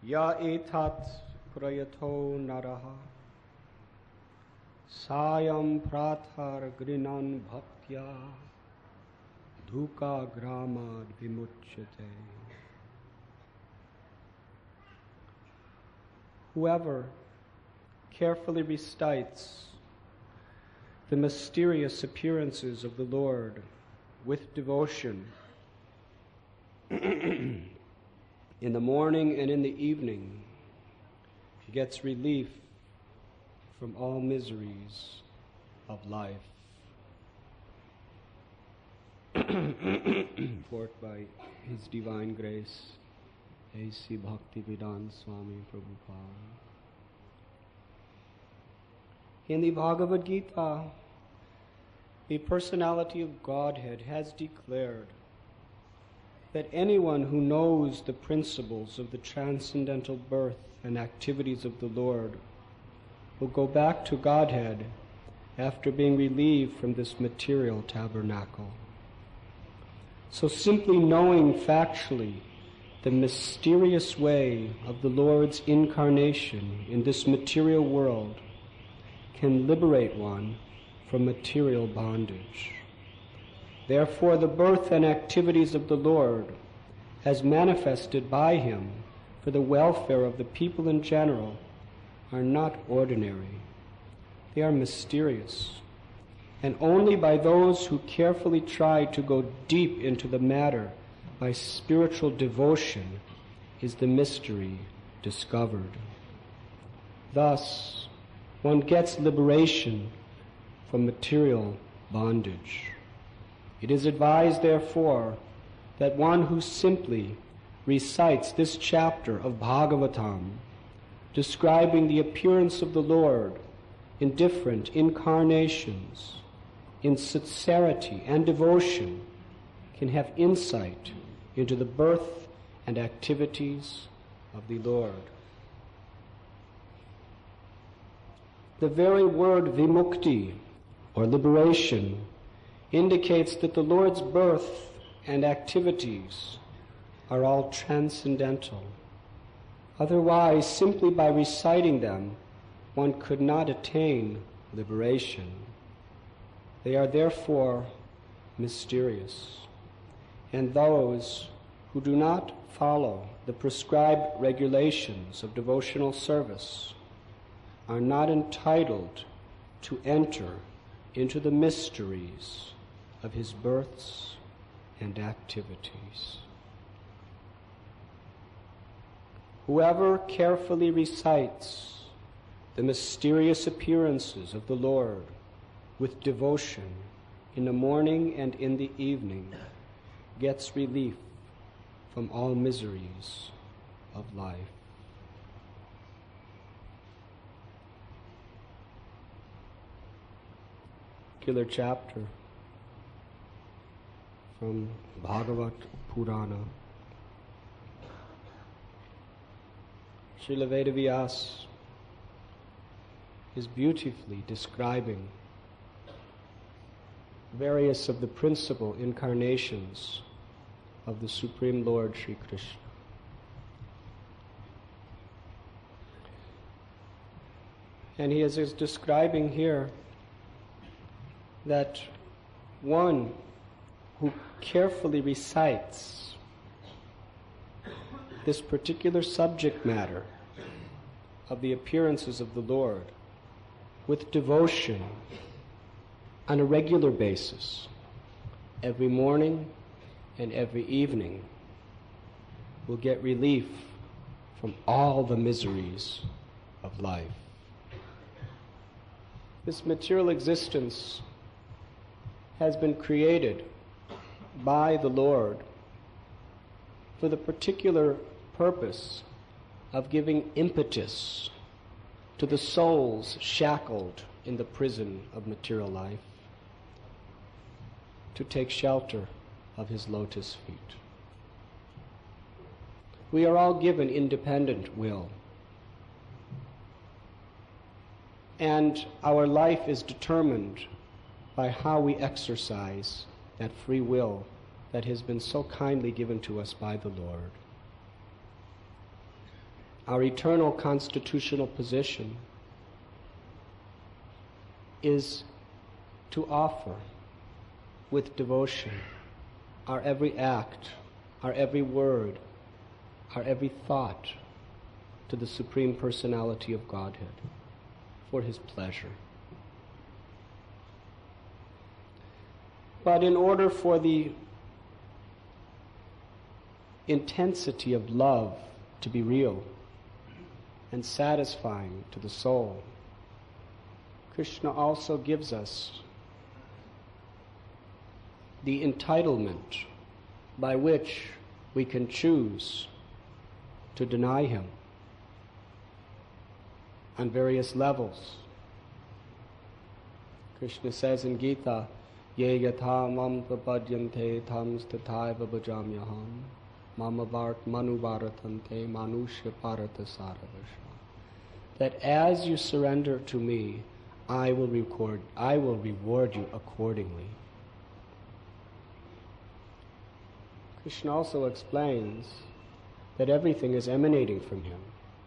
Ya etat prayato naraha sayam prathar grinan bhaktya dhuka gramad vimuchyate. Whoever carefully recites the mysterious appearances of the Lord with devotion in the morning and in the evening gets relief from all miseries of life. Forth by His Divine Grace, A.C. Bhakti Swami Prabhupada. In the Bhagavad Gita, the personality of Godhead has declared that anyone who knows the principles of the transcendental birth and activities of the Lord will go back to Godhead after being relieved from this material tabernacle. So simply knowing factually the mysterious way of the Lord's incarnation in this material world can liberate one from material bondage. Therefore, the birth and activities of the Lord, as manifested by Him for the welfare of the people in general, are not ordinary. They are mysterious, and only by those who carefully try to go deep into the matter by spiritual devotion is the mystery discovered. Thus, one gets liberation from material bondage. It is advised, therefore, that one who simply recites this chapter of Bhagavatam, describing the appearance of the Lord in different incarnations, in sincerity and devotion, can have insight into the birth and activities of the Lord. The very word vimukti, or liberation, indicates that the Lord's birth and activities are all transcendental. Otherwise, simply by reciting them, one could not attain liberation. They are therefore mysterious, and those who do not follow the prescribed regulations of devotional service are not entitled to enter into the mysteries of His births and activities. Whoever carefully recites the mysterious appearances of the Lord with devotion in the morning and in the evening gets relief from all miseries of life. Particular chapter from Bhagavat Purana. Srila Vedavyas is beautifully describing various of the principal incarnations of the Supreme Lord Sri Krishna. And he is describing here that one who carefully recites this particular subject matter of the appearances of the Lord with devotion on a regular basis, every morning and every evening, will get relief from all the miseries of life. This material existence has been created by the Lord for the particular purpose of giving impetus to the souls shackled in the prison of material life to take shelter of His lotus feet. We are all given independent will, and our life is determined by how we exercise that free will that has been so kindly given to us by the Lord. our eternal constitutional position is to offer with devotion our every act, our every word, our every thought to the Supreme Personality of Godhead for His pleasure. But in order for the intensity of love to be real and satisfying to the soul, Krishna also gives us the entitlement by which we can choose to deny Him on various levels. Krishna says in Gita, Ye yatha mam prapadyante thams tathaiva bhajamyaham mama manu bharatante manushya parata saravasha. That as you surrender to me, I will reward you accordingly. Krishna also explains that everything is emanating from Him.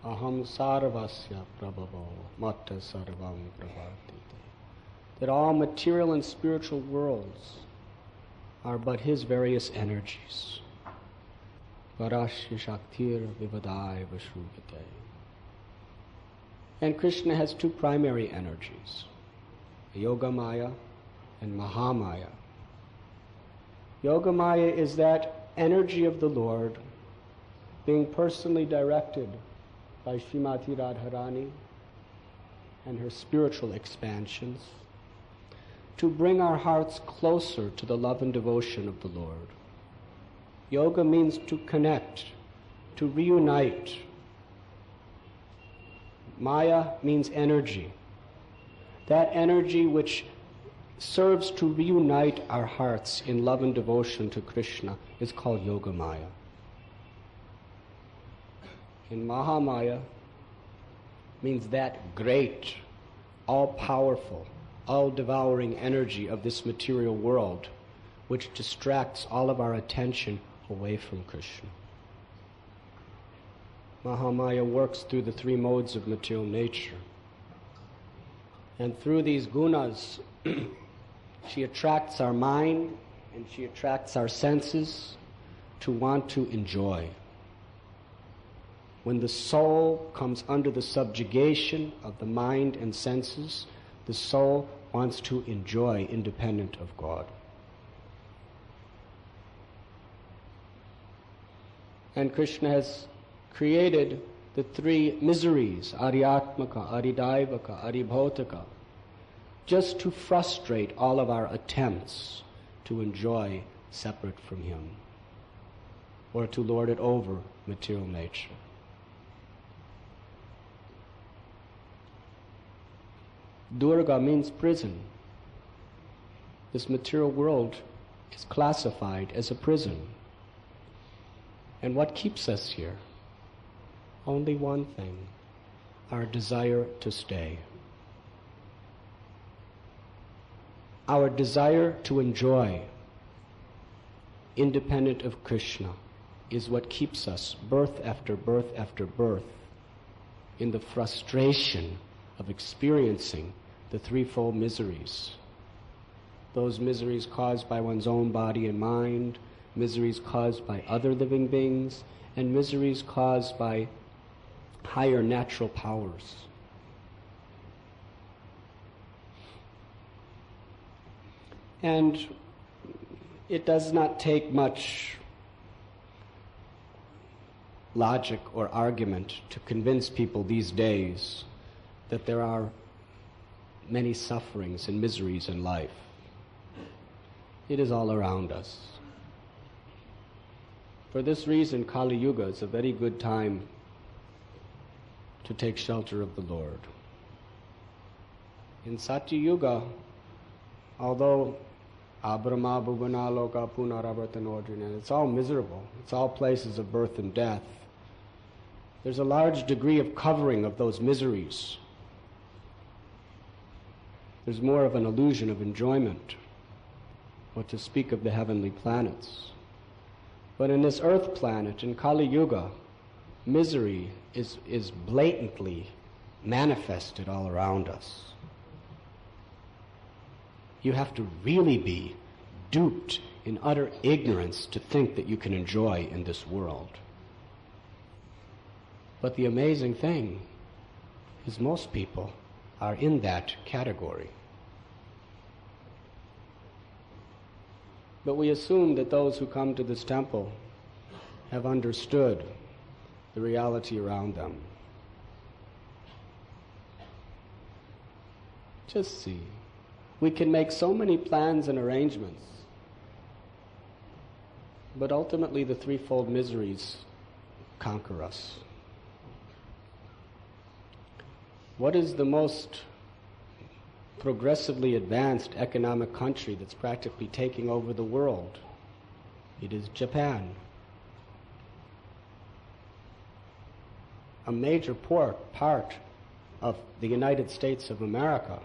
Aham sarvasya prabhavo matta sarvam pravartite. That all material and spiritual worlds are but His various energies. Varashya shaktir vivadai vashruvate. And Krishna has two primary energies, Yogamaya and Mahamaya. Yogamaya is that energy of the Lord being personally directed by Srimati Radharani and her spiritual expansions to bring our hearts closer to the love and devotion of the Lord. Yoga means to connect, to reunite. Maya means energy. That energy which serves to reunite our hearts in love and devotion to Krishna is called Yogamaya. And Mahamaya means that great, all-powerful, all-devouring energy of this material world which distracts all of our attention away from Krishna. Mahamaya works through the three modes of material nature. And through these gunas, she attracts our mind and she attracts our senses to want to enjoy. When the soul comes under the subjugation of the mind and senses, the soul wants to enjoy independent of God. And Krishna has created the three miseries, Aryatmaka, Aridaivaka, Aribhotaka, just to frustrate all of our attempts to enjoy separate from Him or to lord it over material nature. Durga means prison. This material world is classified as a prison. And what keeps us here? Only one thing, our desire to stay. Our desire to enjoy, independent of Krishna, is what keeps us birth after birth after birth in the frustration of experiencing the threefold miseries. Those miseries caused by one's own body and mind, miseries caused by other living beings, and miseries caused by higher natural powers. And it does not take much logic or argument to convince people these days that there are many sufferings and miseries in life. It is all around us. For this reason, Kali Yuga is a very good time to take shelter of the Lord. In Satya Yuga, although Abrahma Bhuvana Loka Punaravartanodrina, it's all miserable, it's all places of birth and death, there's a large degree of covering of those miseries. There's more of an illusion of enjoyment, what to speak of the heavenly planets. But in this earth planet, in Kali Yuga, misery is blatantly manifested all around us. You have to really be duped in utter ignorance to think that you can enjoy in this world. But the amazing thing is most people are in that category. But we assume that those who come to this temple have understood the reality around them. Just see. We can make so many plans and arrangements, but ultimately the threefold miseries conquer us. What is the most progressively advanced economic country that's practically taking over the world? It is Japan. A major part of the United States of America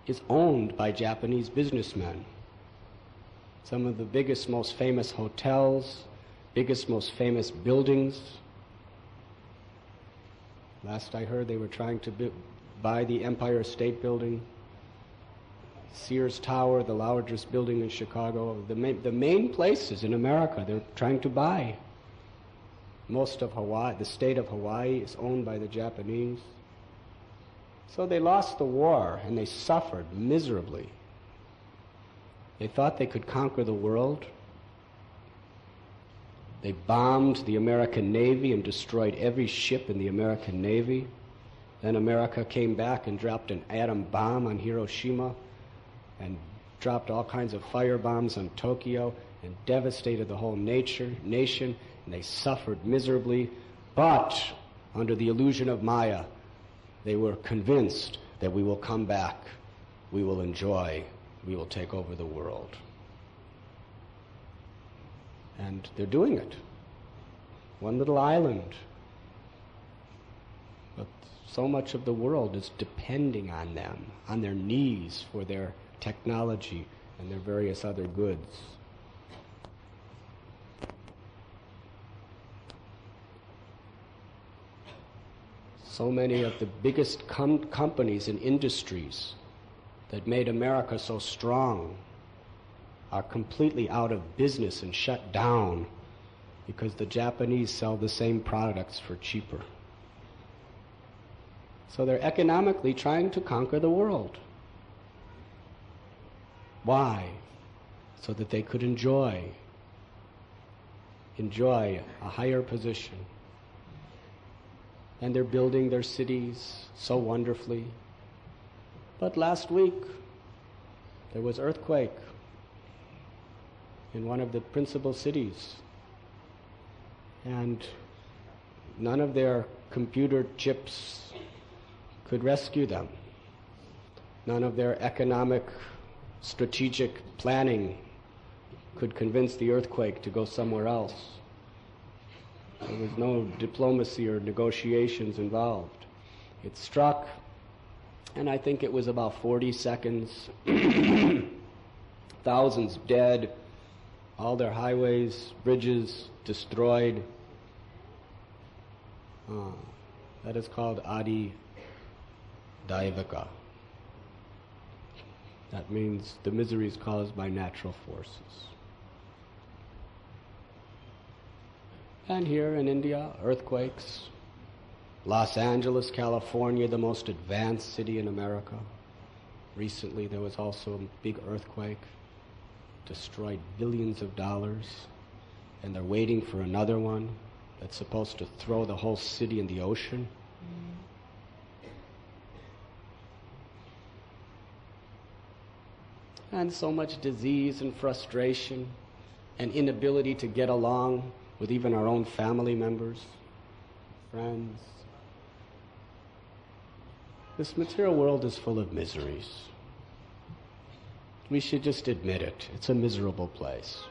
is owned by Japanese businessmen. Some of the biggest, most famous hotels, biggest, most famous buildings. Last I heard, they were trying to buy the Empire State Building, Sears Tower, the largest building in Chicago. The main places in America they're trying to buy. Most of Hawaii, the state of Hawaii, is owned by the Japanese. So they lost the war and they suffered miserably. They thought they could conquer the world. They bombed the American Navy and destroyed every ship in the American Navy. Then America came back and dropped an atom bomb on Hiroshima and dropped all kinds of fire bombs on Tokyo and devastated the whole nation, and they suffered miserably. But under the illusion of Maya, they were convinced that we will come back, we will enjoy, we will take over the world. And they're doing it. One little island. But so much of the world is depending on them, on their knees for their technology and their various other goods. So many of the biggest companies and industries that made America so strong are completely out of business and shut down because the Japanese sell the same products for cheaper. So they're economically trying to conquer the world. Why? So that they could enjoy a higher position. And they're building their cities so wonderfully. But last week, there was earthquake in one of the principal cities. And none of their computer chips could rescue them. None of their economic, strategic planning could convince the earthquake to go somewhere else. There was no diplomacy or negotiations involved. It struck, and I think it was about 40 seconds. Thousands dead, all their highways, bridges destroyed. That is called Adi Daivaka. That means the miseries caused by natural forces. And here in India, earthquakes. Los Angeles, California, the most advanced city in America. Recently there was also a big earthquake, destroyed billions of dollars, and they're waiting for another one that's supposed to throw the whole city in the ocean. And so much disease and frustration and inability to get along with even our own family members, friends. This material world is full of miseries. We should just admit it. It's a miserable place.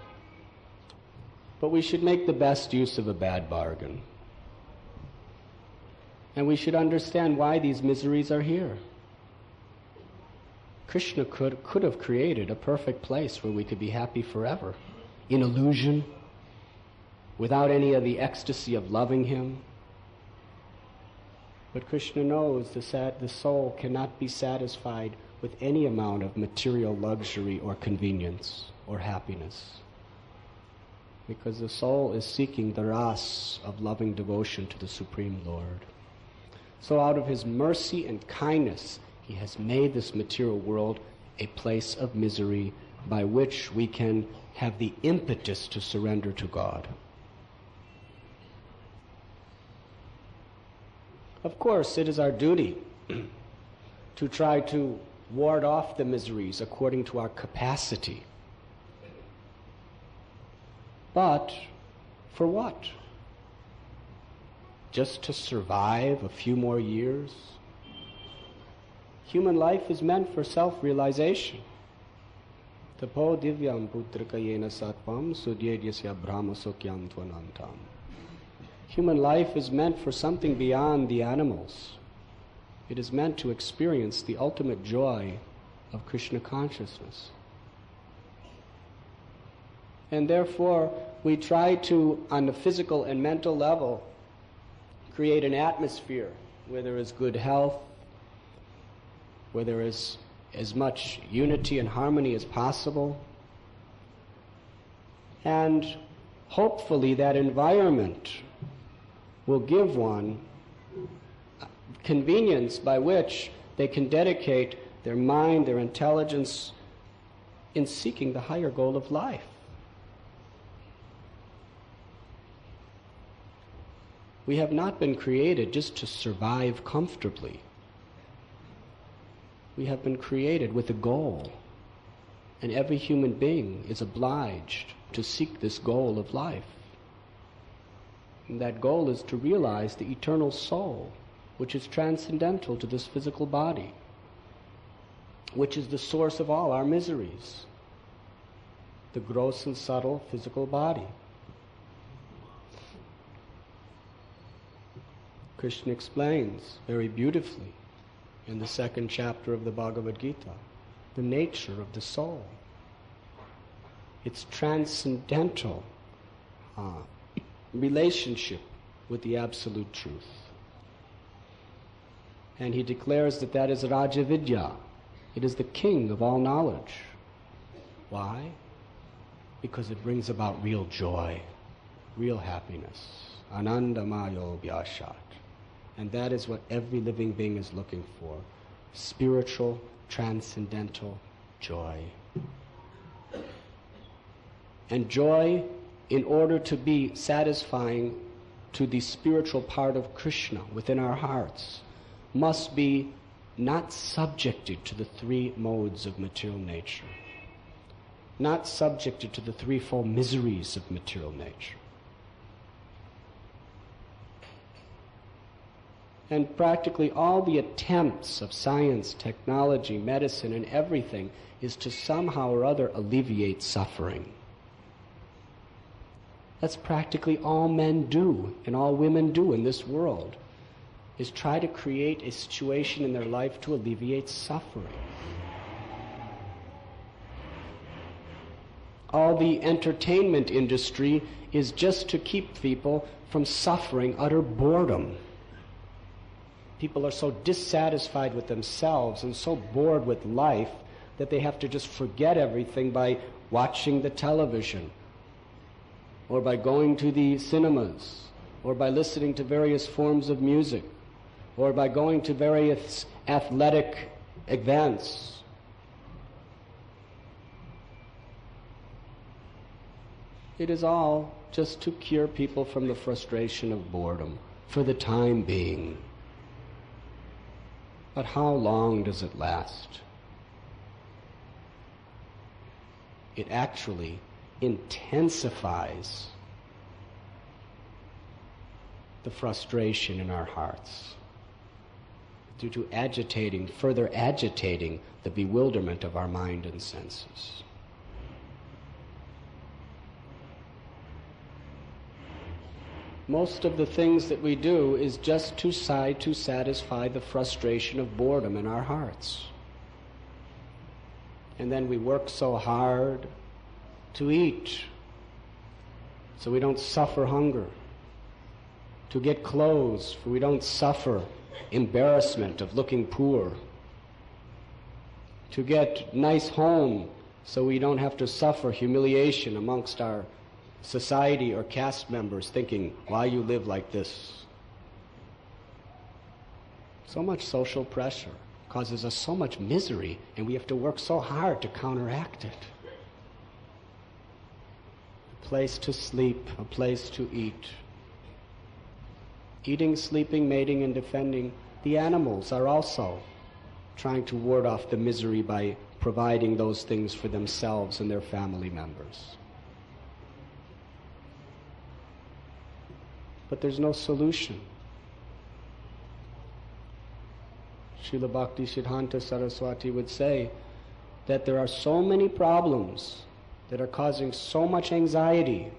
But we should make the best use of a bad bargain. And we should understand why these miseries are here. Krishna could have created a perfect place where we could be happy forever, in illusion, without any of the ecstasy of loving him. But Krishna knows the soul cannot be satisfied with any amount of material luxury or convenience or happiness, because the soul is seeking the ras of loving devotion to the Supreme Lord. So out of his mercy and kindness, he has made this material world a place of misery by which we can have the impetus to surrender to God. Of course, it is our duty to try to ward off the miseries according to our capacity. But for what? Just to survive a few more years? Human life is meant for self-realization. Tapo divyam putrakayena satvam sudyedyasya brahmasokyam tvanantam. Human life is meant for something beyond the animals. It is meant to experience the ultimate joy of Krishna consciousness. And therefore, we try to, on the physical and mental level, create an atmosphere where there is good health, where there is as much unity and harmony as possible. And hopefully that environment will give one convenience by which they can dedicate their mind, their intelligence in seeking the higher goal of life. We have not been created just to survive comfortably. We have been created with a goal, and every human being is obliged to seek this goal of life. And that goal is to realize the eternal soul, which is transcendental to this physical body, which is the source of all our miseries, the gross and subtle physical body. Krishna explains very beautifully in the 2nd chapter of the Bhagavad Gita the nature of the soul, its transcendental relationship with the absolute truth. And he declares that that is Raja Vidya. It is the king of all knowledge. Why? Because it brings about real joy, real happiness. Anandamayo vyashat. And that is what every living being is looking for. Spiritual, transcendental joy. And joy, in order to be satisfying to the spiritual part of Krishna within our hearts, must be not subjected to the 3 modes of material nature, not subjected to the 3-fold miseries of material nature. And practically all the attempts of science, technology, medicine, and everything is to somehow or other alleviate suffering. That's practically all men do and all women do in this world, is try to create a situation in their life to alleviate suffering. All the entertainment industry is just to keep people from suffering utter boredom. People are so dissatisfied with themselves and so bored with life that they have to just forget everything by watching the television, or by going to the cinemas, or by listening to various forms of music, or by going to various athletic events. It is all just to cure people from the frustration of boredom for the time being. But how long does it last? It actually intensifies the frustration in our hearts due to further agitating the bewilderment of our mind and senses. Most of the things that we do is just to satisfy the frustration of boredom in our hearts. And then we work so hard to eat so we don't suffer hunger. To get clothes, for we don't suffer embarrassment of looking poor. To get nice home, so we don't have to suffer humiliation amongst our society or caste members thinking, why you live like this? So much social pressure causes us so much misery, and we have to work so hard to counteract it. A place to sleep, a place to eat. Eating, sleeping, mating, and defending. The animals are also trying to ward off the misery by providing those things for themselves and their family members. But there's no solution. Srila Bhakti Siddhanta Saraswati would say that there are so many problems that are causing so much anxiety,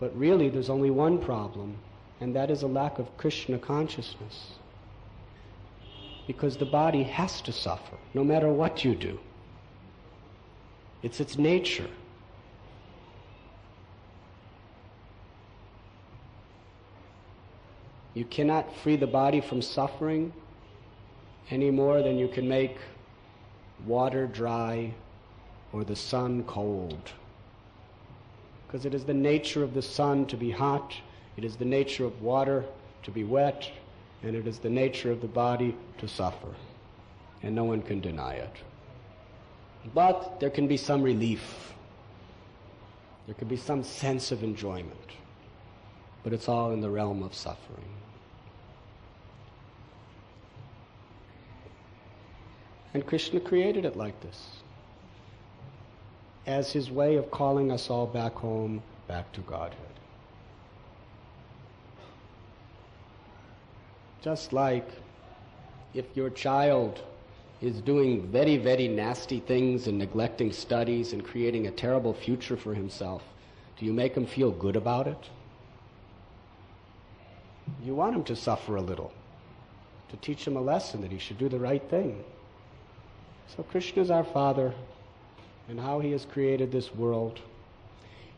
but really there's only one problem, and that is a lack of Krishna consciousness. Because the body has to suffer, no matter what you do. It's its nature. You cannot free the body from suffering any more than you can make water dry or the sun cold. Because it is the nature of the sun to be hot, it is the nature of water to be wet, and it is the nature of the body to suffer. And no one can deny it. But there can be some relief. There can be some sense of enjoyment. But it's all in the realm of suffering. And Krishna created it like this, as his way of calling us all back home, back to Godhead. Just like if your child is doing very, very nasty things and neglecting studies and creating a terrible future for himself, do you make him feel good about it? You want him to suffer a little, to teach him a lesson that he should do the right thing. So Krishna is our Father, and how he has created this world.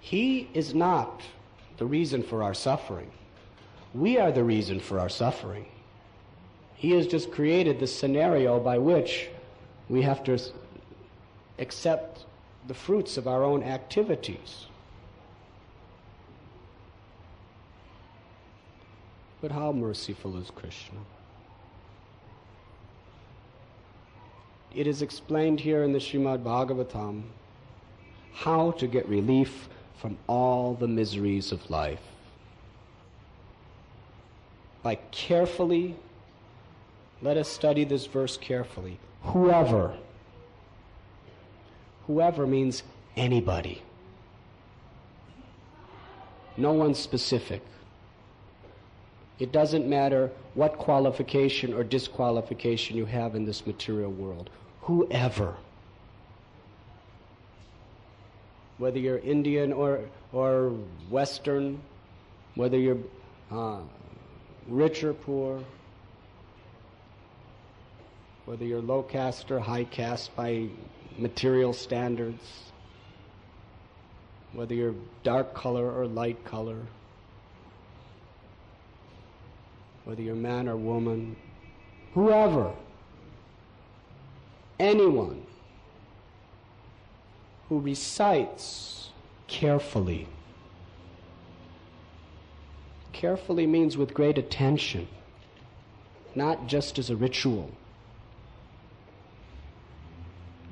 He is not the reason for our suffering. We are the reason for our suffering. He has just created the scenario by which we have to accept the fruits of our own activities. But how merciful is Krishna? It is explained here in the Srimad Bhagavatam how to get relief from all the miseries of life. By carefully, let us study this verse carefully. Whoever. Whoever means anybody. No one specific. It doesn't matter what qualification or disqualification you have in this material world. Whoever. Whether you're Indian or Western, whether you're rich or poor, whether you're low caste or high caste by material standards, whether you're dark color or light color, whether you're man or woman, whoever, anyone who recites carefully. Carefully means with great attention, not just as a ritual.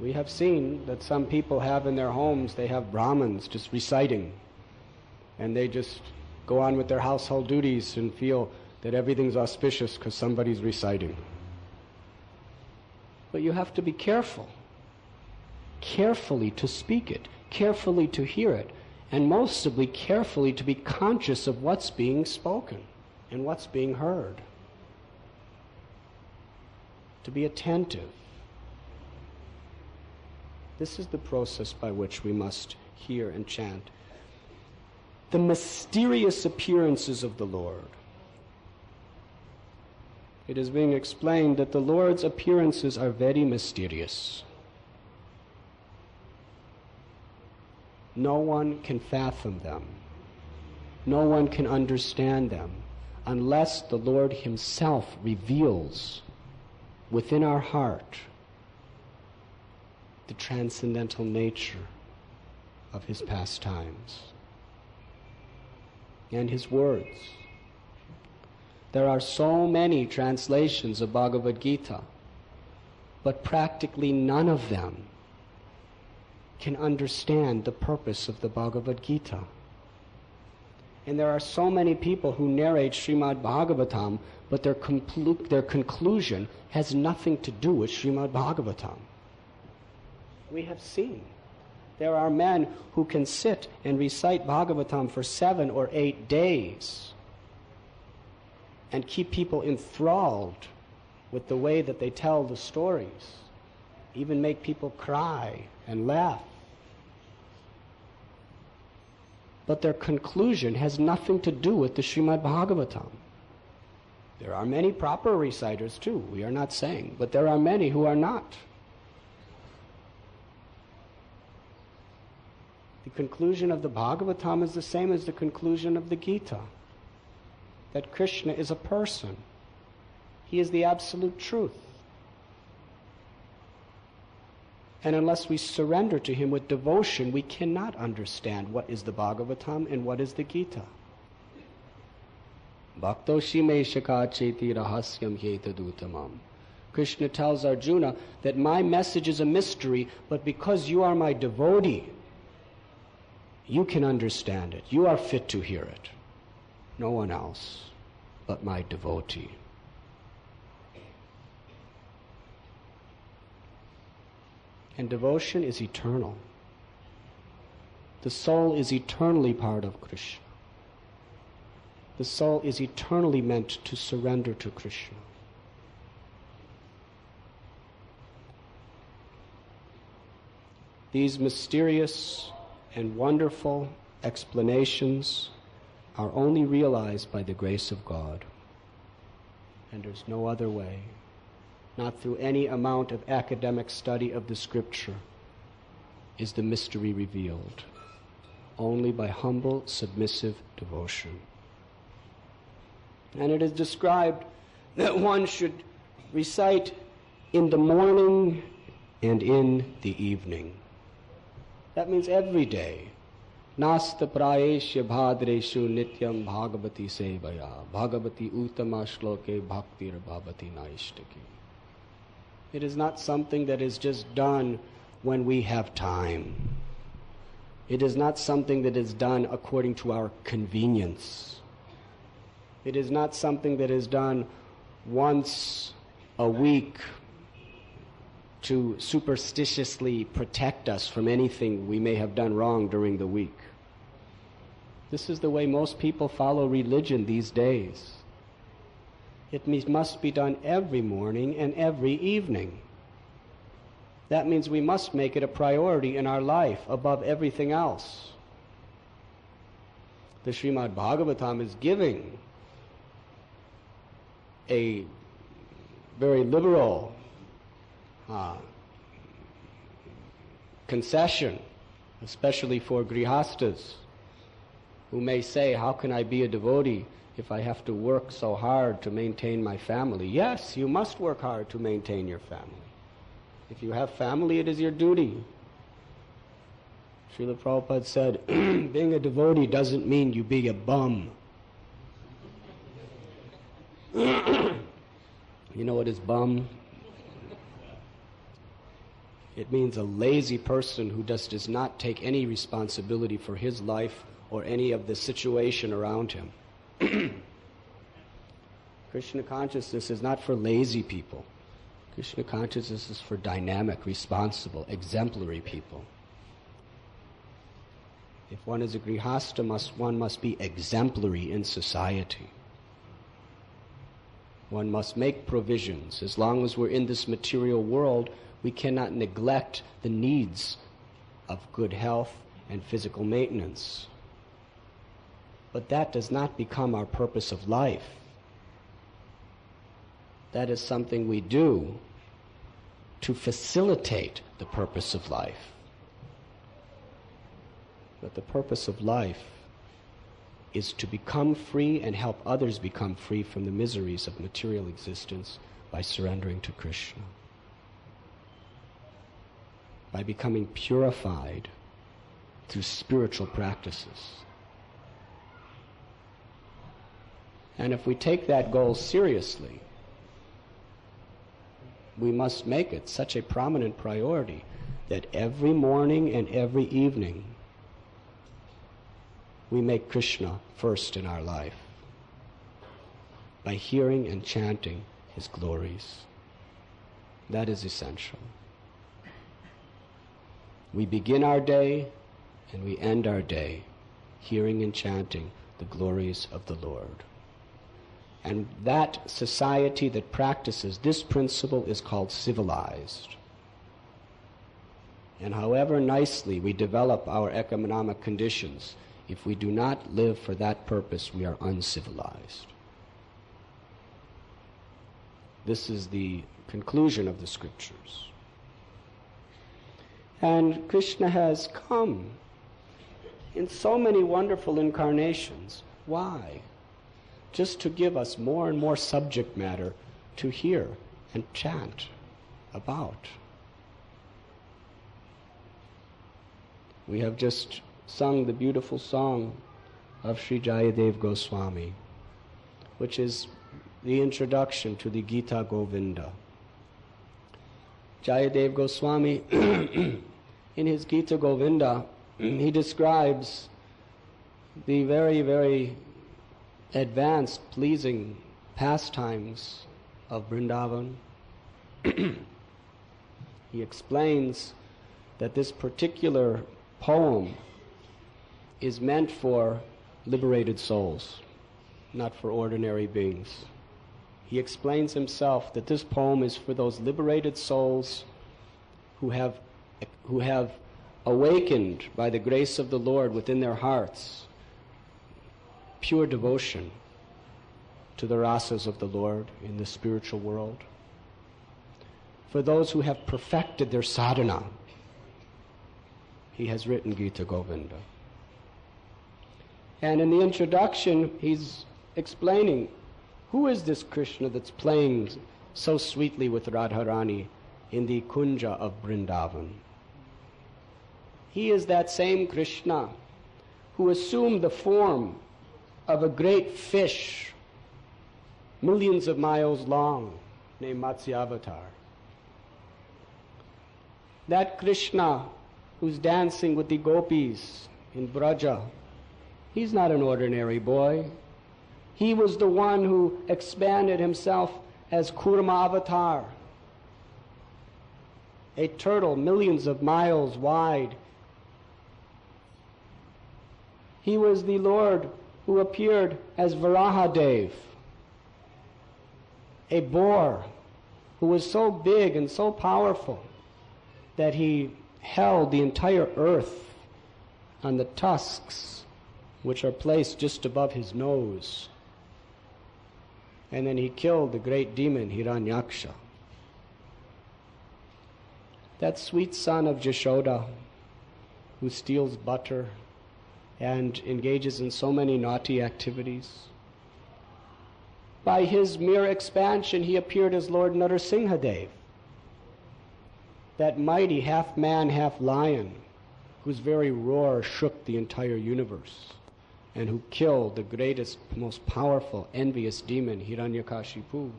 We have seen that some people have in their homes, they have Brahmins just reciting, and they just go on with their household duties and feel that everything's auspicious because somebody's reciting. But you have to be careful. Carefully to speak it, carefully to hear it, and mostly carefully to be conscious of what's being spoken and what's being heard. To be attentive. This is the process by which we must hear and chant. The mysterious appearances of the Lord. It is being explained that the Lord's appearances are very mysterious. No one can fathom them. No one can understand them unless the Lord Himself reveals within our heart the transcendental nature of His pastimes and His words. There are so many translations of Bhagavad Gita, but practically none of them can understand the purpose of the Bhagavad Gita. And there are so many people who narrate Srimad Bhagavatam, but their conclusion has nothing to do with Srimad Bhagavatam. We have seen. There are men who can sit and recite Bhagavatam for 7 or 8 days and keep people enthralled with the way that they tell the stories, even make people cry and laugh. But their conclusion has nothing to do with the Srimad Bhagavatam. There are many proper reciters too, we are not saying, but there are many who are not. The conclusion of the Bhagavatam is the same as the conclusion of the Gita, that Krishna is a person. He is the absolute truth. And unless we surrender to Him with devotion, we cannot understand what is the Bhagavatam and what is the Gita. Bhaktoshi me shakacheti rahasyam hetaduttamam. Krishna tells Arjuna that my message is a mystery, but because you are my devotee, you can understand it. You are fit to hear it. No one else but my devotee. And devotion is eternal. The soul is eternally part of Krishna. The soul is eternally meant to surrender to Krishna. These mysterious and wonderful explanations are only realized by the grace of God. And there's no other way. Not through any amount of academic study of the Scripture is the mystery revealed. Only by humble, submissive devotion. And it is described that one should recite in the morning and in the evening. That means every day. Nasta prayesya bhadreshu nityam bhagavati sevaya bhagavati uttama shloke bhaktir bhavati naishtaki. It is not something that is just done when we have time. It is not something that is done according to our convenience. It is not something that is done once a week to superstitiously protect us from anything we may have done wrong during the week. This is the way most people follow religion these days. It must be done every morning and every evening. That means we must make it a priority in our life above everything else. The Srimad Bhagavatam is giving a very liberal concession, especially for grihastas, who may say, how can I be a devotee if I have to work so hard to maintain my family? Yes, you must work hard to maintain your family. If you have family, it is your duty. Srila Prabhupada said, being a devotee doesn't mean you be a bum. You know what is bum? It means a lazy person who does not take any responsibility for his life or any of the situation around him. Krishna consciousness is not for lazy people. Krishna consciousness is for dynamic, responsible, exemplary people. If one is a grihasta, one must be exemplary in society. One must make provisions. As long as we're in this material world, we cannot neglect the needs of good health and physical maintenance. But that does not become our purpose of life. That is something we do to facilitate the purpose of life. But the purpose of life is to become free and help others become free from the miseries of material existence by surrendering to Krishna, by becoming purified through spiritual practices. And if we take that goal seriously, we must make it such a prominent priority that every morning and every evening we make Krishna first in our life by hearing and chanting his glories. That is essential. We begin our day and we end our day hearing and chanting the glories of the Lord. And that society that practices this principle is called civilized. And however nicely we develop our economic conditions, if we do not live for that purpose, we are uncivilized. This is the conclusion of the scriptures. And Krishna has come in so many wonderful incarnations. Why? Just to give us more and more subject matter to hear and chant about. We have just sung the beautiful song of Sri Jayadev Goswami, which is the introduction to the Gita Govinda. Jayadev Goswami, in his Gita Govinda, he describes the very, very advanced, pleasing pastimes of Vrindavan. He explains that this particular poem is meant for liberated souls, not for ordinary beings. He explains himself that this poem is for those liberated souls who have awakened by the grace of the Lord within their hearts pure devotion to the rasas of the Lord in the spiritual world. For those who have perfected their sadhana, he has written Gita Govinda. And in the introduction, he's explaining, who is this Krishna that's playing so sweetly with Radharani in the Kunja of Vrindavan? He is that same Krishna who assumed the form of a great fish, millions of miles long, named Matsyavatar. That Krishna who's dancing with the gopis in Braja, he's not an ordinary boy. He was the one who expanded himself as Kurma Avatar, a turtle millions of miles wide. He was the Lord who appeared as Varahadev, a boar who was so big and so powerful that he held the entire earth on the tusks, which are placed just above his nose. And then he killed the great demon Hiranyaksha. That sweet son of Jashoda, who steals butter and engages in so many naughty activities. By his mere expansion, he appeared as Lord Narasimhadev, that mighty half-man, half-lion, whose very roar shook the entire universe, and who killed the greatest, most powerful, envious demon, Hiranyakashipu.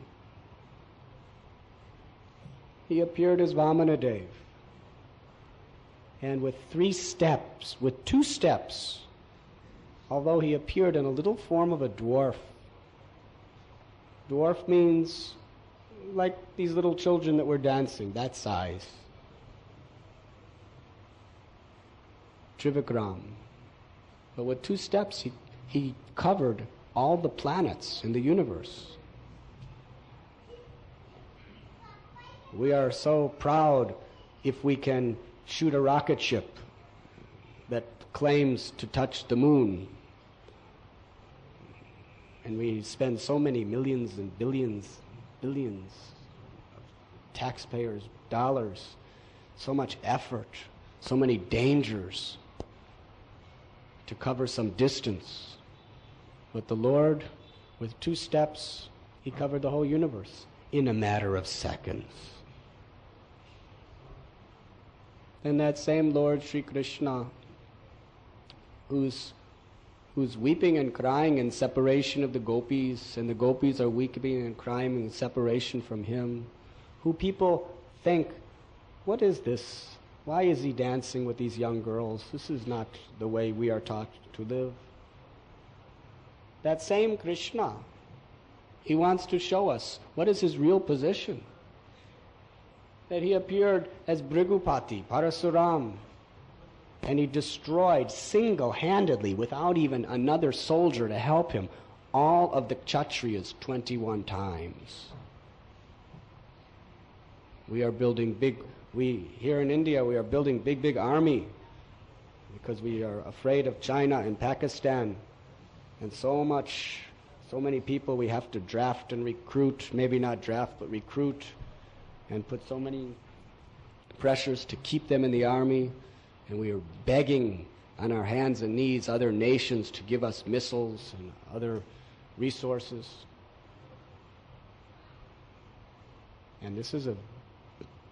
He appeared as Vamanadev, and with 2 steps, although he appeared in a little form of a dwarf. Dwarf means like these little children that were dancing, that size. Trivikram. But with 2 steps, he covered all the planets in the universe. We are so proud if we can shoot a rocket ship that claims to touch the moon. And we spend so many millions and billions of taxpayers' dollars, so much effort, so many dangers to cover some distance But the Lord, with 2 steps, he covered the whole universe in a matter of seconds. And that same Lord Sri Krishna, who's weeping and crying in separation of the gopis, and the gopis are weeping and crying in separation from him, who people think, what is this? Why is he dancing with these young girls? This is not the way we are taught to live. That same Krishna, he wants to show us what is his real position. That he appeared as Bhrigupati, Parasuram, and he destroyed single-handedly, without even another soldier to help him, all of the Kshatriyas 21 times. We are building here in India, we are building big army because we are afraid of China and Pakistan, and so many people we have to draft and recruit, maybe not draft, but recruit, and put so many pressures to keep them in the army, and we are begging on our hands and knees other nations to give us missiles and other resources. And this is a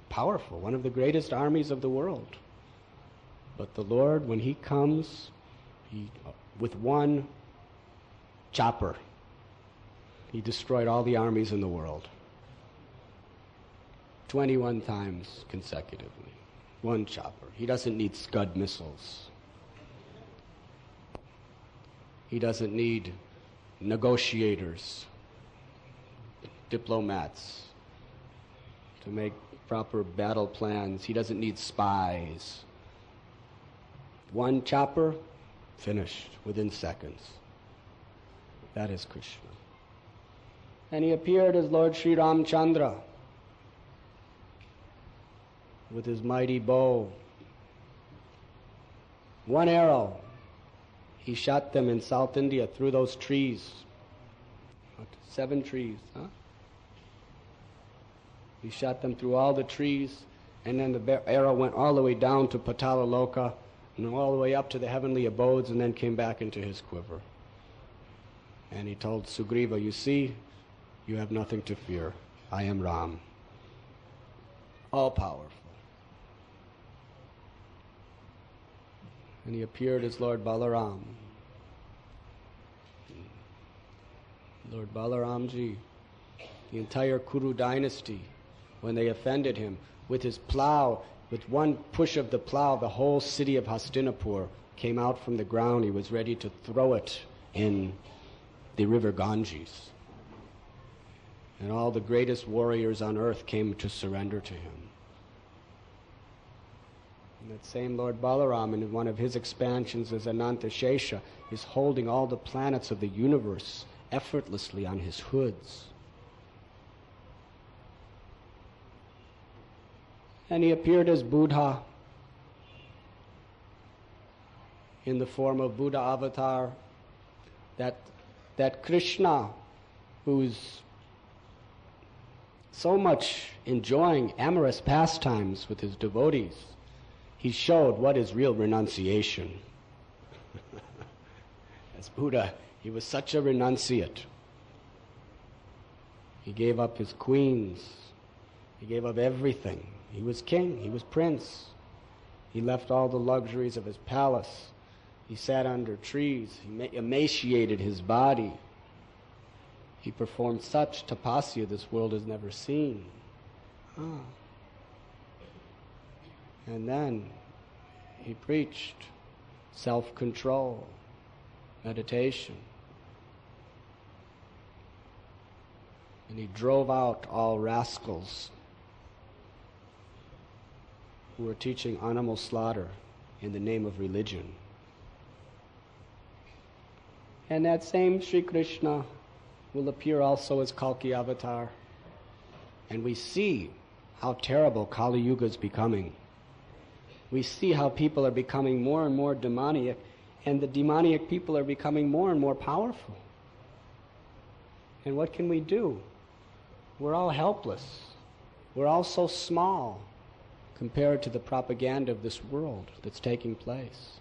powerful, one of the greatest armies of the world. But the Lord, when he comes, with one chopper, he destroyed all the armies in the world. 21 times consecutively. One chopper. He doesn't need Scud missiles. He doesn't need negotiators, diplomats to make proper battle plans. He doesn't need spies. One chopper, finished within seconds. That is Krishna. And he appeared as Lord Sri Ramchandra with his mighty bow. One arrow, he shot them in South India through those trees. 7 trees, huh? He shot them through all the trees, and then the arrow went all the way down to Patala Loka, and all the way up to the heavenly abodes, and then came back into his quiver. And he told Sugriva, you see, you have nothing to fear. I am Ram. All powerful. And he appeared as Lord Balaram. Lord Balaramji, the entire Kuru dynasty, when they offended him, with his plow, with one push of the plow, the whole city of Hastinapur came out from the ground. He was ready to throw it in the river Ganges. And all the greatest warriors on earth came to surrender to him. And that same Lord Balaram, in one of his expansions as Ananta Shesha, is holding all the planets of the universe effortlessly on his hoods. And he appeared as Buddha in the form of Buddha avatar. That Krishna, who's so much enjoying amorous pastimes with his devotees, he showed what is real renunciation. As Buddha, he was such a renunciate. He gave up his queens. He gave up everything. He was king. He was prince. He left all the luxuries of his palace. He sat under trees. He emaciated his body. He performed such tapasya this world has never seen. And then he preached self-control, meditation. And he drove out all rascals who were teaching animal slaughter in the name of religion. And that same Sri Krishna will appear also as Kalki avatar. And we see how terrible Kali Yuga is becoming. We see how people are becoming more and more demoniac, and the demoniac people are becoming more and more powerful. And what can we do? We're all helpless. We're all so small compared to the propaganda of this world that's taking place.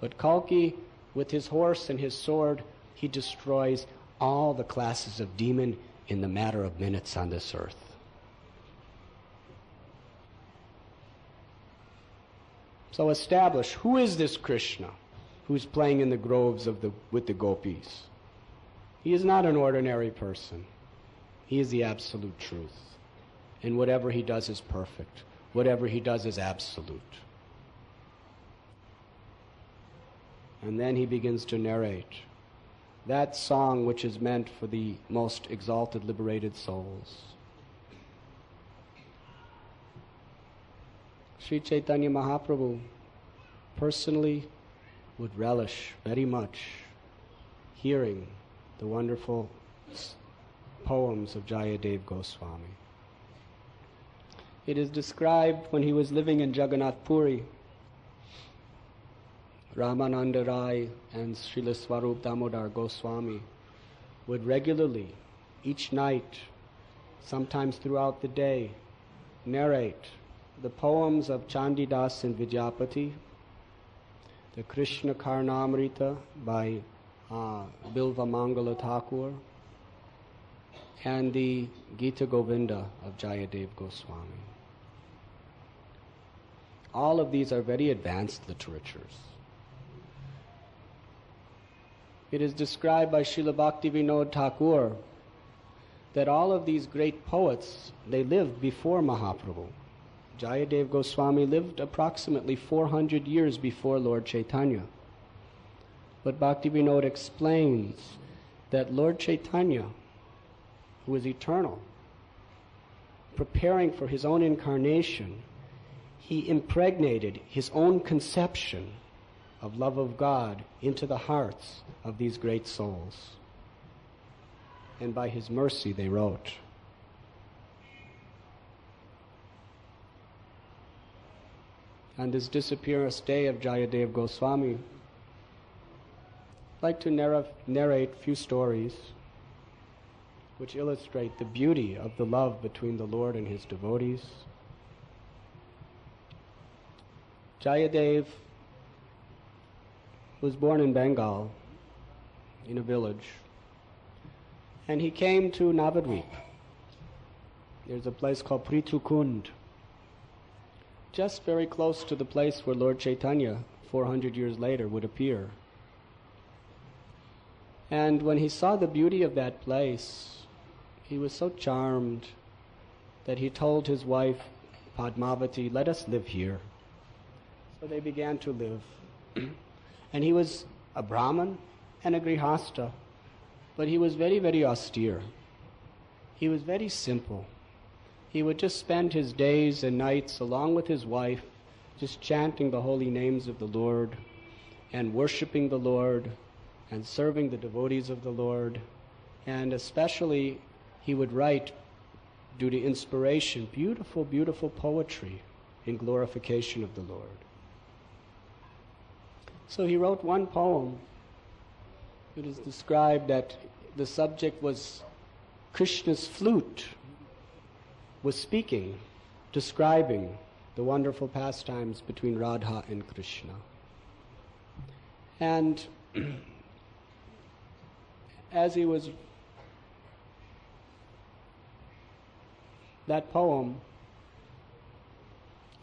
But Kalki, with his horse and his sword, he destroys all the classes of demon in the matter of minutes on this earth. So establish, who is this Krishna who's playing in the groves with the gopis? He is not an ordinary person. He is the absolute truth. And whatever he does is perfect. Whatever he does is absolute. And then he begins to narrate that song which is meant for the most exalted, liberated souls. Sri Chaitanya Mahaprabhu personally would relish very much hearing the wonderful poems of Jayadev Goswami. It is described when he was living in Jagannath Puri, Ramananda Rai and Srila Swarup Damodar Goswami would regularly, each night, sometimes throughout the day, narrate the poems of Chandidas and Vidyapati, the Krishna Karnamrita by Bilva Mangala Thakur, and the Gita Govinda of Jayadev Goswami. All of these are very advanced literatures. It is described by Srila Bhaktivinoda Thakur that all of these great poets, they lived before Mahaprabhu. Jayadev Goswami lived approximately 400 years before Lord Chaitanya. But Bhaktivinoda explains that Lord Chaitanya, who is eternal, preparing for his own incarnation, he impregnated his own conception of love of God into the hearts of these great souls. And by his mercy they wrote. On this disappearance day of Jayadev Goswami, I'd like to narrate a few stories which illustrate the beauty of the love between the Lord and his devotees. Jayadev was born in Bengal, in a village, and he came to Navadvip. There's a place called Prithukund, just very close to the place where Lord Chaitanya, 400 years later, would appear. And when he saw the beauty of that place, he was so charmed that he told his wife, Padmavati, let us live here. So they began to live. And he was a Brahmin and a Grihastha, but he was very, very austere. He was very simple. He would just spend his days and nights along with his wife, just chanting the holy names of the Lord and worshiping the Lord and serving the devotees of the Lord. And especially he would write, due to inspiration, beautiful, beautiful poetry in glorification of the Lord. So he wrote one poem. It is described that the subject was Krishna's flute was speaking, describing the wonderful pastimes between Radha and Krishna. And as he was, that poem,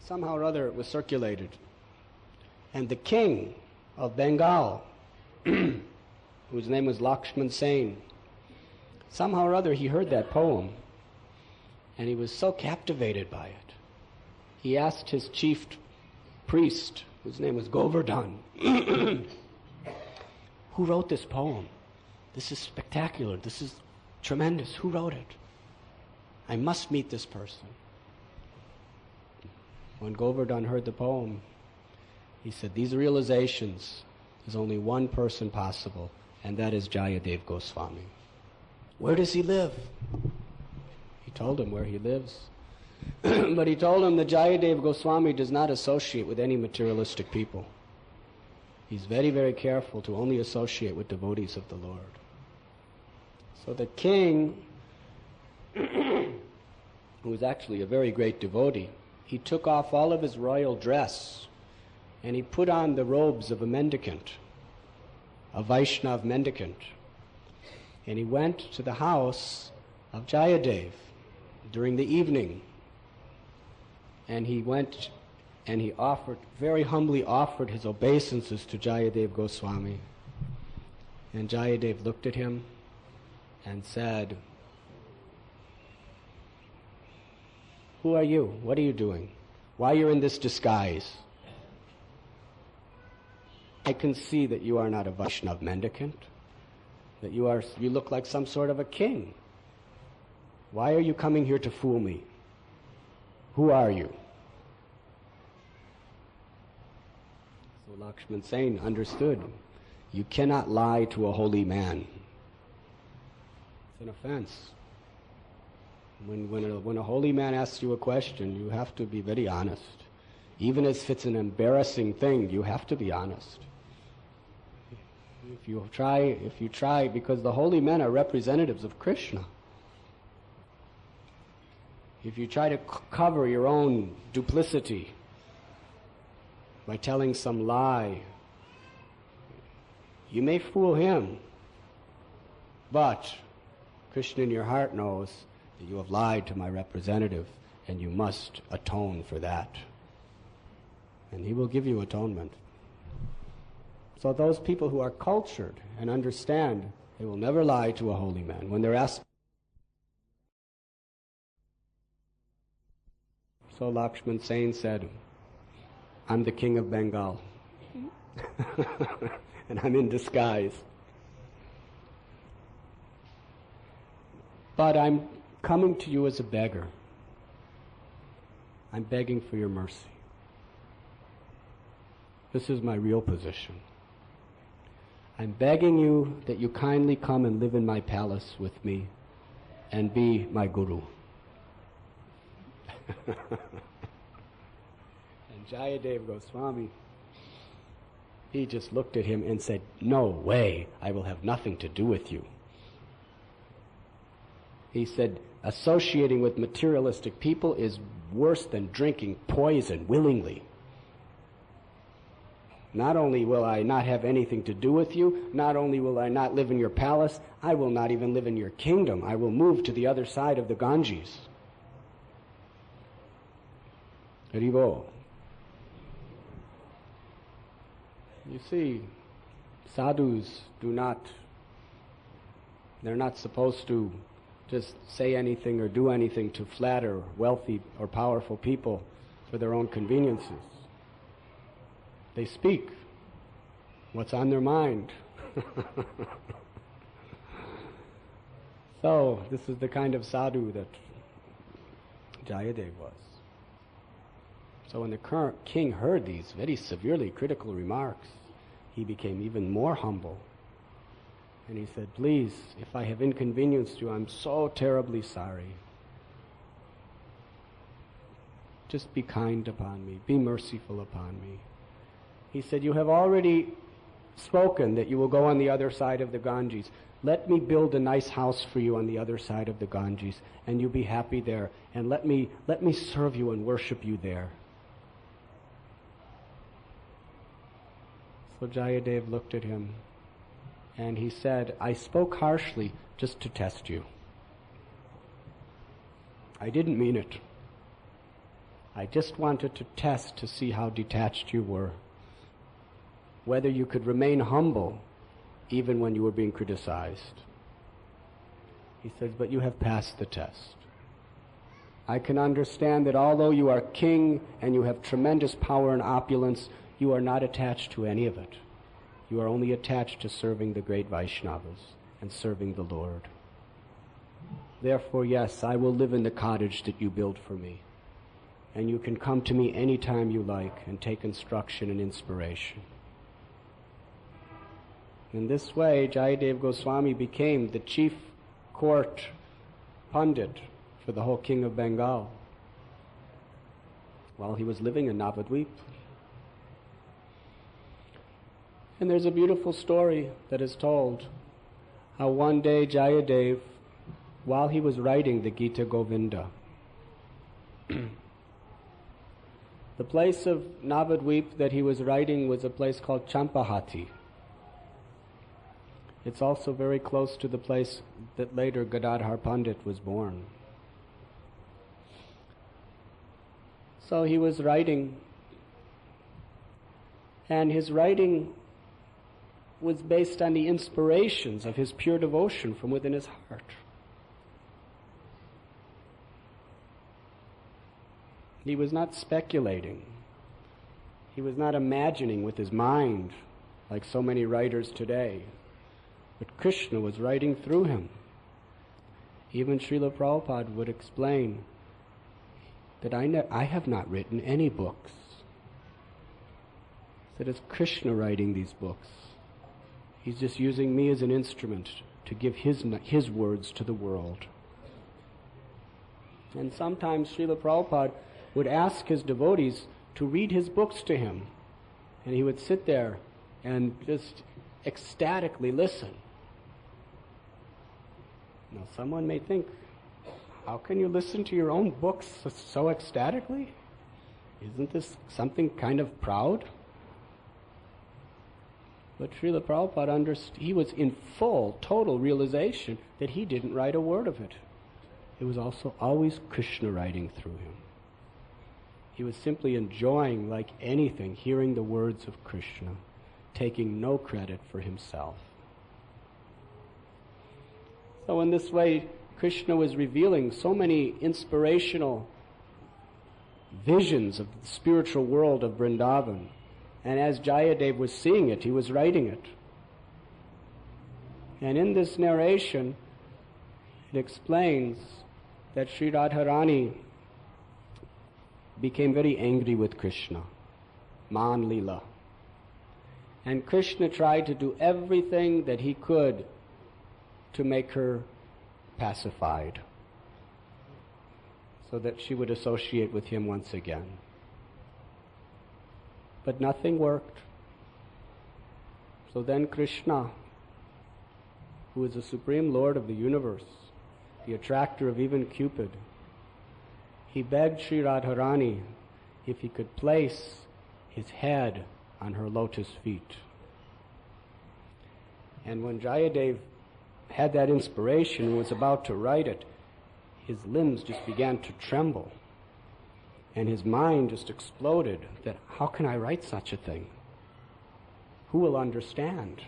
somehow or other it was circulated. And the king of Bengal, whose name was Lakshman Sen, somehow or other he heard that poem, and he was so captivated by it. He asked his chief priest, whose name was Govardhan, who wrote this poem? This is spectacular. This is tremendous. Who wrote it? I must meet this person. When Govardhan heard the poem, he said, these realizations, there's only one person possible, and that is Jayadev Goswami. Where does he live? He told him where he lives. But he told him that Jayadev Goswami does not associate with any materialistic people. He's very, very careful to only associate with devotees of the Lord. So the king, who was actually a very great devotee, he took off all of his royal dress and he put on the robes of a mendicant, a Vaishnav mendicant, And he went to the house of Jayadev during the evening. And he went and he very humbly offered his obeisances to Jayadev Goswami. And Jayadev looked at him and said, "Who are you? What are you doing? Why you're in this disguise? I can see that you are not a Vaishnav mendicant, that you look like some sort of a king. Why are you coming here to fool me? Who are you?" So Lakshman Sen understood, you cannot lie to a holy man. It's an offense. When a holy man asks you a question, you have to be very honest. Even if it's an embarrassing thing, you have to be honest. If you try, because the holy men are representatives of Krishna. If you try to cover your own duplicity by telling some lie, you may fool him, but Krishna in your heart knows that you have lied to my representative, and you must atone for that. And he will give you atonement. So those people who are cultured and understand, they will never lie to a holy man. When they're asked, so Lakshman Sen said, "I'm the king of Bengal." And I'm in disguise. But I'm coming to you as a beggar. I'm begging for your mercy. This is my real position. I'm begging you that you kindly come and live in my palace with me and be my guru. And Jayadev Goswami, he just looked at him and said, "No way, I will have nothing to do with you." He said, associating with materialistic people is worse than drinking poison willingly. Not only will I not have anything to do with you, not only will I not live in your palace, I will not even live in your kingdom. I will move to the other side of the Ganges. Haribo. You see, sadhus they're not supposed to just say anything or do anything to flatter wealthy or powerful people for their own conveniences. They speak what's on their mind. So, this is the kind of sadhu that Jayadev was. So when the current king heard these very severely critical remarks, he became even more humble. And he said, "Please, if I have inconvenienced you, I'm so terribly sorry. Just be kind upon me, be merciful upon me." He said, "You have already spoken that you will go on the other side of the Ganges. Let me build a nice house for you on the other side of the Ganges, and you'll be happy there. And let me serve you and worship you there." So Jayadev looked at him, and he said, "I spoke harshly just to test you. I didn't mean it. I just wanted to test to see how detached you were, whether you could remain humble even when you were being criticized." He says, "But you have passed the test. I can understand that although you are king and you have tremendous power and opulence, you are not attached to any of it. You are only attached to serving the great Vaishnavas and serving the Lord. Therefore, yes, I will live in the cottage that you built for me, and you can come to me any time you like and take instruction and inspiration." In this way, Jayadev Goswami became the chief court pundit for the whole king of Bengal while he was living in Navadvip. And there's a beautiful story that is told how one day Jayadev, while he was writing the Gita Govinda, the place of Navadvip that he was writing was a place called Champahati. It's also very close to the place that later Gadadhar Pandit was born. So he was writing, and his writing was based on the inspirations of his pure devotion from within his heart. He was not speculating. He was not imagining with his mind like so many writers today. But Krishna was writing through him. Even Srila Prabhupada would explain that I have not written any books. That it's Krishna writing these books. He's just using me as an instrument to give his words to the world. And sometimes Srila Prabhupada would ask his devotees to read his books to him. And he would sit there and just ecstatically listen. Now someone may think, how can you listen to your own books so ecstatically? Isn't this something kind of proud? But Srila Prabhupada he was in full, total realization that he didn't write a word of it. It was also always Krishna writing through him. He was simply enjoying, like anything, hearing the words of Krishna, taking no credit for himself. So in this way, Krishna was revealing so many inspirational visions of the spiritual world of Vrindavan. And as Jayadev was seeing it, he was writing it. And in this narration, it explains that Sri Radharani became very angry with Krishna, Man Leela. And Krishna tried to do everything that he could to make her pacified, so that she would associate with him once again. But nothing worked. So then Krishna, who is the Supreme Lord of the universe, the attractor of even Cupid, he begged Sri Radharani if he could place his head on her lotus feet. And when Jayadev had that inspiration and was about to write it, his limbs just began to tremble. And his mind just exploded that, how can I write such a thing? Who will understand?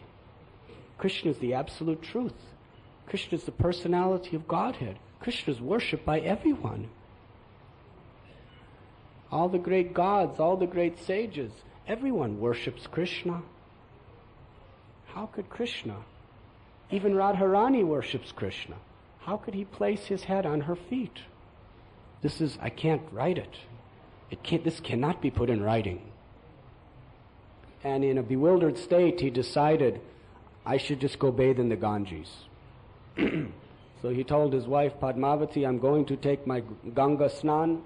Krishna is the absolute truth. Krishna is the personality of Godhead. Krishna is worshipped by everyone. All the great gods, all the great sages, everyone worships Krishna. How could Krishna? Even Radharani worships Krishna. How could he place his head on her feet? I can't write it. This cannot be put in writing. And in a bewildered state, he decided, I should just go bathe in the Ganges. So he told his wife Padmavati, I'm going to take my Ganga Snan,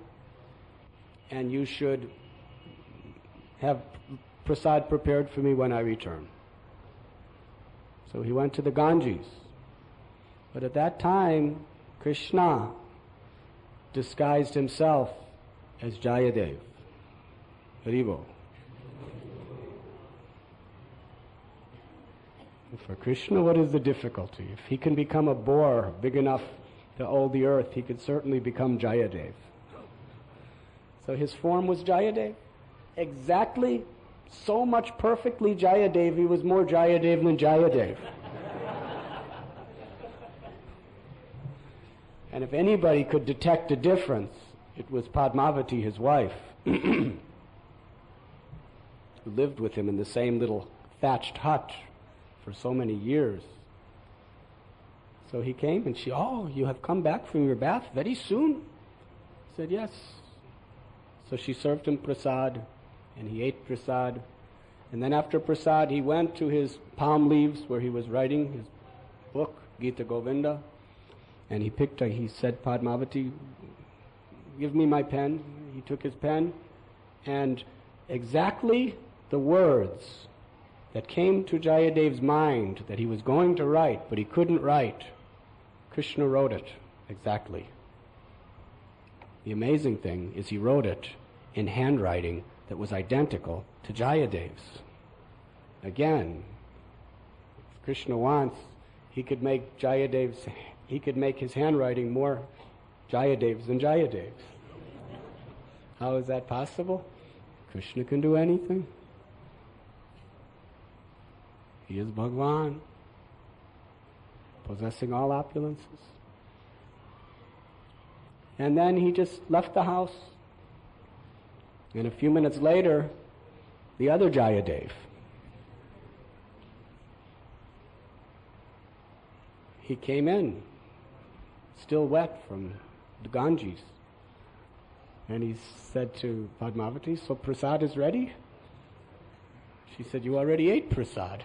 and you should have prasad prepared for me when I return. So he went to the Ganges. But at that time, Krishna disguised himself as Jayadev. Haribo. For Krishna, what is the difficulty? If he can become a boar big enough to hold the earth, he could certainly become Jayadev. So his form was Jayadev. Exactly, so much perfectly Jayadev, he was more Jayadev than Jayadev. And if anybody could detect a difference, it was Padmavati, his wife, who lived with him in the same little thatched hut for so many years. So he came and she, you have come back from your bath very soon? He said, yes. So she served him prasad, and he ate prasad. And then after prasad, he went to his palm leaves where he was writing his book, Gita Govinda. And he said, Padmavati, give me my pen. He took his pen, and exactly the words that came to Jayadev's mind that he was going to write, but he couldn't write, Krishna wrote it exactly. The amazing thing is he wrote it in handwriting that was identical to Jayadev's. Again, if Krishna wants, he could make his handwriting more Jayadev's than Jayadev's. How is that possible? Krishna can do anything. He is Bhagwan, possessing all opulences. And then he just left the house. And a few minutes later, the other Jayadev, he came in, still wet from the Ganges. And he said to Padmavati, "So prasad is ready?" She said, "You already ate prasad."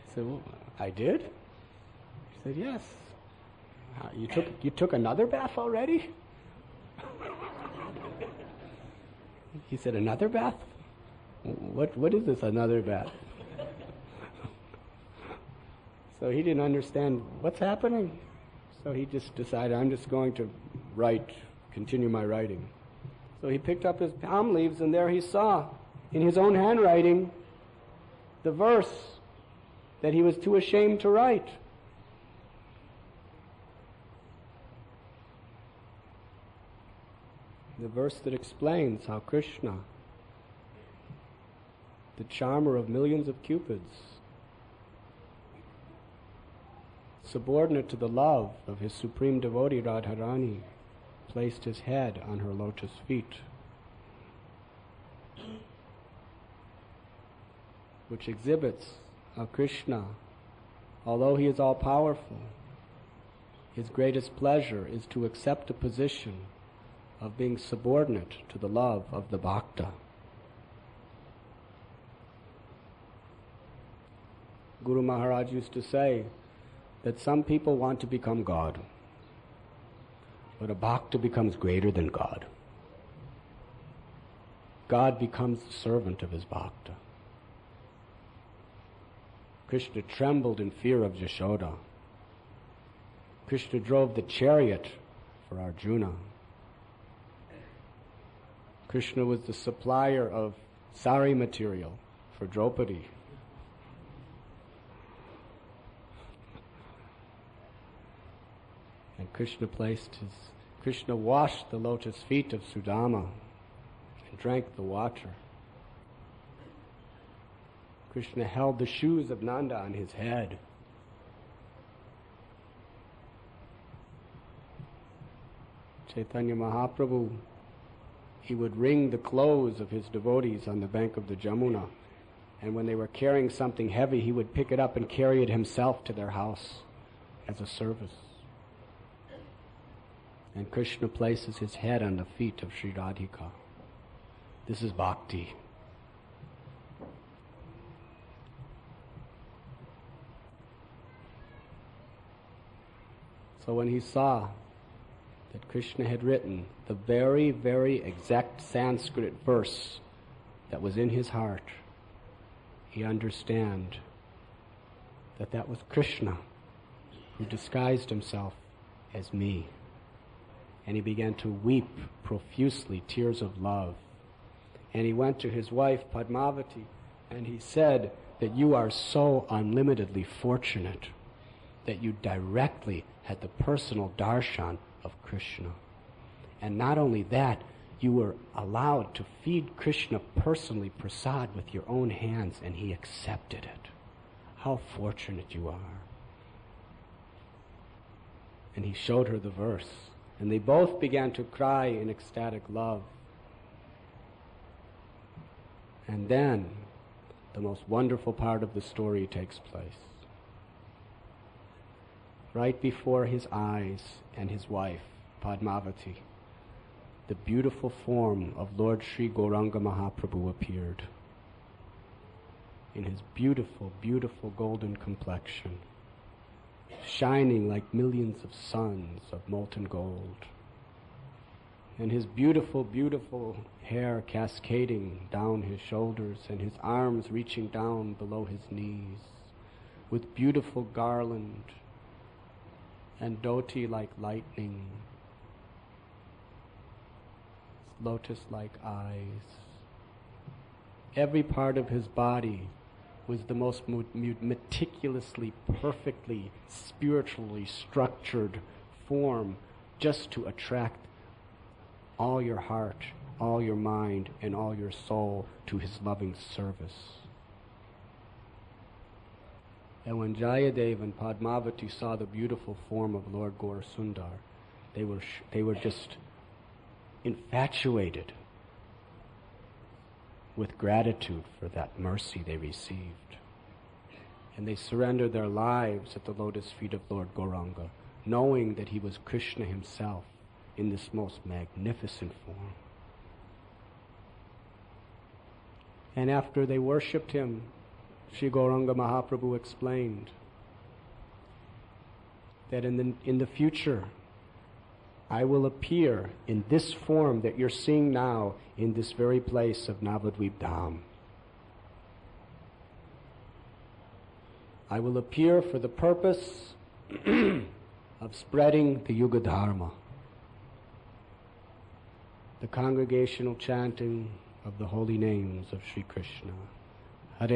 He said, "Well, I did?" She said, "Yes." You took another bath already?" He said, "Another bath? What is this another bath?" So he didn't understand what's happening. So he just decided, I'm just going to continue my writing. So he picked up his palm leaves, and there he saw, in his own handwriting, the verse that he was too ashamed to write. The verse that explains how Krishna, the charmer of millions of cupids, subordinate to the love of his supreme devotee Radharani, placed his head on her lotus feet, which exhibits how Krishna, although he is all-powerful, his greatest pleasure is to accept a position of being subordinate to the love of the bhakta. Guru Maharaj used to say that some people want to become God, but a bhakta becomes greater than God. God becomes the servant of his bhakta. Krishna trembled in fear of Yashoda. Krishna drove the chariot for Arjuna. Krishna was the supplier of sari material for Draupadi. And Krishna washed the lotus feet of Sudama and drank the water. Krishna held the shoes of Nanda on his head. Chaitanya Mahaprabhu, he would wring the clothes of his devotees on the bank of the Jamuna, and when they were carrying something heavy, he would pick it up and carry it himself to their house as a service. And Krishna places his head on the feet of Sri Radhika. This is Bhakti. So when he saw that Krishna had written the very, very exact Sanskrit verse that was in his heart, he understood that that was Krishna who disguised himself as me. And he began to weep profusely, tears of love. And he went to his wife Padmavati and he said that you are so unlimitedly fortunate that you directly had the personal darshan of Krishna. And not only that, you were allowed to feed Krishna personally prasad with your own hands, and he accepted it. How fortunate you are. And he showed her the verse, and they both began to cry in ecstatic love. And then the most wonderful part of the story takes place. Right before his eyes and his wife, Padmavati, the beautiful form of Lord Sri Gauranga Mahaprabhu appeared in his beautiful, beautiful golden complexion, shining like millions of suns of molten gold, and his beautiful, beautiful hair cascading down his shoulders and his arms reaching down below his knees, with beautiful garland and dhoti like lightning, lotus-like eyes. Every part of his body was the most meticulously, perfectly, spiritually structured form just to attract all your heart, all your mind, and all your soul to his loving service. And when Jayadev and Padmavati saw the beautiful form of Lord Gaurasundar, they were just infatuated with gratitude for that mercy they received. And they surrendered their lives at the lotus feet of Lord Gauranga, knowing that he was Krishna himself in this most magnificent form. And after they worshipped him, Sri Gauranga Mahaprabhu explained that in the future, I will appear in this form that you're seeing now in this very place of Navadvip Dham. I will appear for the purpose of spreading the Yuga Dharma, the congregational chanting of the holy names of Sri Krishna. Hare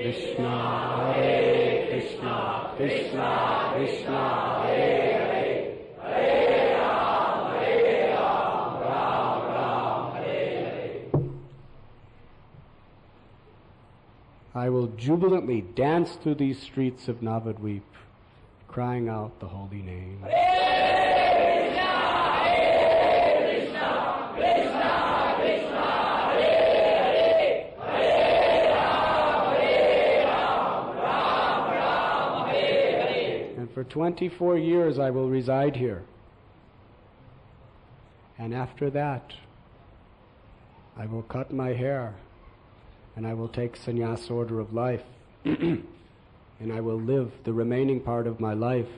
Krishna, Hare Krishna, Krishna Krishna, Hare Hare, Hare Ram, Hare Ram, Ram Ram, Hare Hare. I will jubilantly dance through these streets of Navadvip, crying out the holy name. For 24 years I will reside here. And after that, I will cut my hair and I will take sannyas order of life. And I will live the remaining part of my life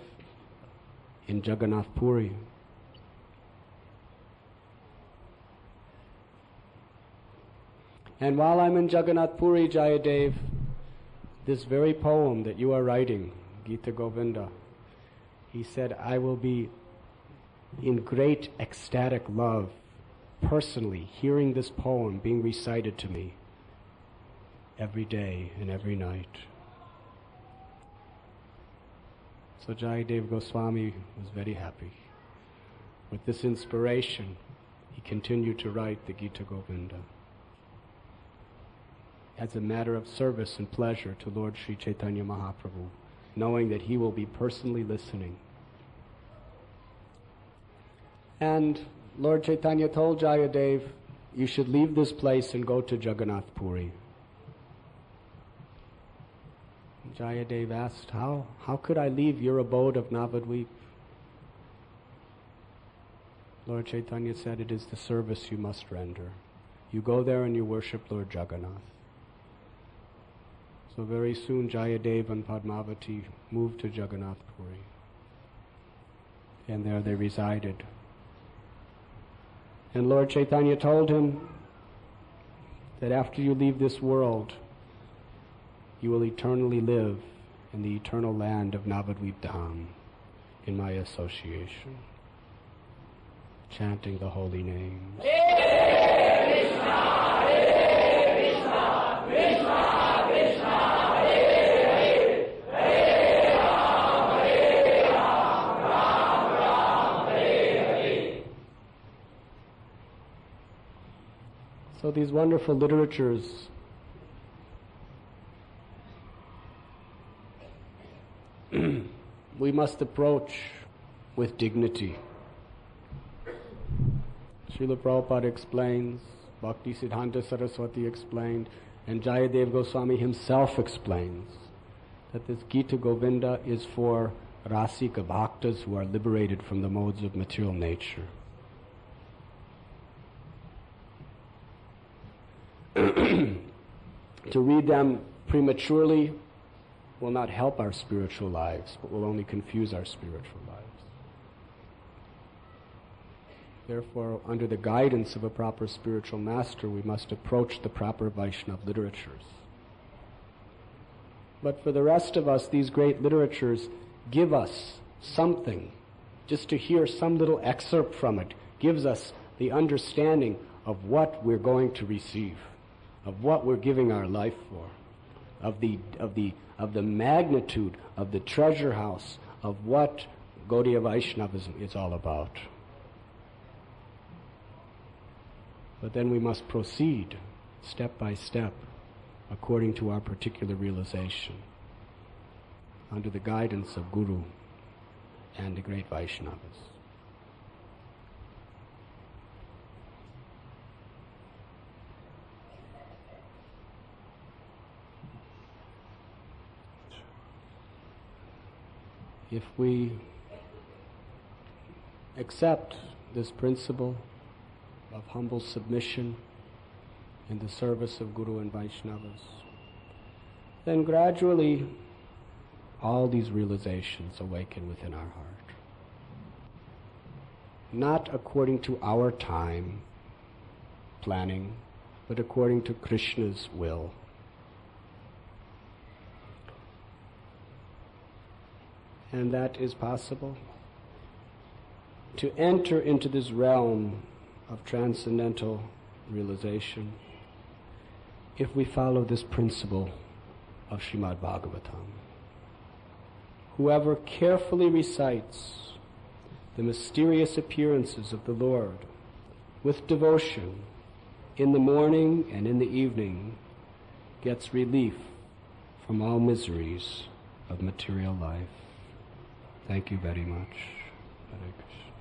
in Jagannath Puri. And while I'm in Jagannath Puri, Jayadev, this very poem that you are writing, Gita Govinda, he said, I will be in great ecstatic love, personally hearing this poem being recited to me every day and every night. So Jayadev Goswami was very happy. With this inspiration, he continued to write the Gita Govinda as a matter of service and pleasure to Lord Sri Chaitanya Mahaprabhu, knowing that he will be personally listening. And Lord Chaitanya told Jayadev, you should leave this place and go to Jagannath Puri. Jayadev asked, how could I leave your abode of Navadvip? Lord Chaitanya said, it is the service you must render. You go there and you worship Lord Jagannath. So very soon Jayadev and Padmavati moved to Jagannath Puri. And there they resided. And Lord Chaitanya told him that after you leave this world, you will eternally live in the eternal land of Navadvip Dham in my association, chanting the holy names. Hare Krishna, Hare Krishna, Krishna Krishna, Hare Hare, Hare Ram, Hare Ram, Ram Ram, Hare Hare. So these wonderful literatures we must approach with dignity. Srila Prabhupada explains, Bhakti Siddhanta Saraswati explained, and Jayadev Goswami himself explains that this Gita Govinda is for Rasika Bhaktas who are liberated from the modes of material nature. To read them prematurely will not help our spiritual lives, but will only confuse our spiritual lives. Therefore, under the guidance of a proper spiritual master, we must approach the proper Vaishnava literatures. But for the rest of us, these great literatures give us something. Just to hear some little excerpt from it gives us the understanding of what we're going to receive, of what we're giving our life for. of the magnitude of the treasure house of what Gaudiya Vaishnavism is all about. But then we must proceed step by step according to our particular realization under the guidance of Guru and the great Vaishnavas. If we accept this principle of humble submission in the service of Guru and Vaishnavas, then gradually all these realizations awaken within our heart. Not according to our time planning, but according to Krishna's will. And that is possible. To enter into this realm of transcendental realization if we follow this principle of Srimad Bhagavatam. Whoever carefully recites the mysterious appearances of the Lord with devotion in the morning and in the evening gets relief from all miseries of material life. Thank you very much. Hare Krishna.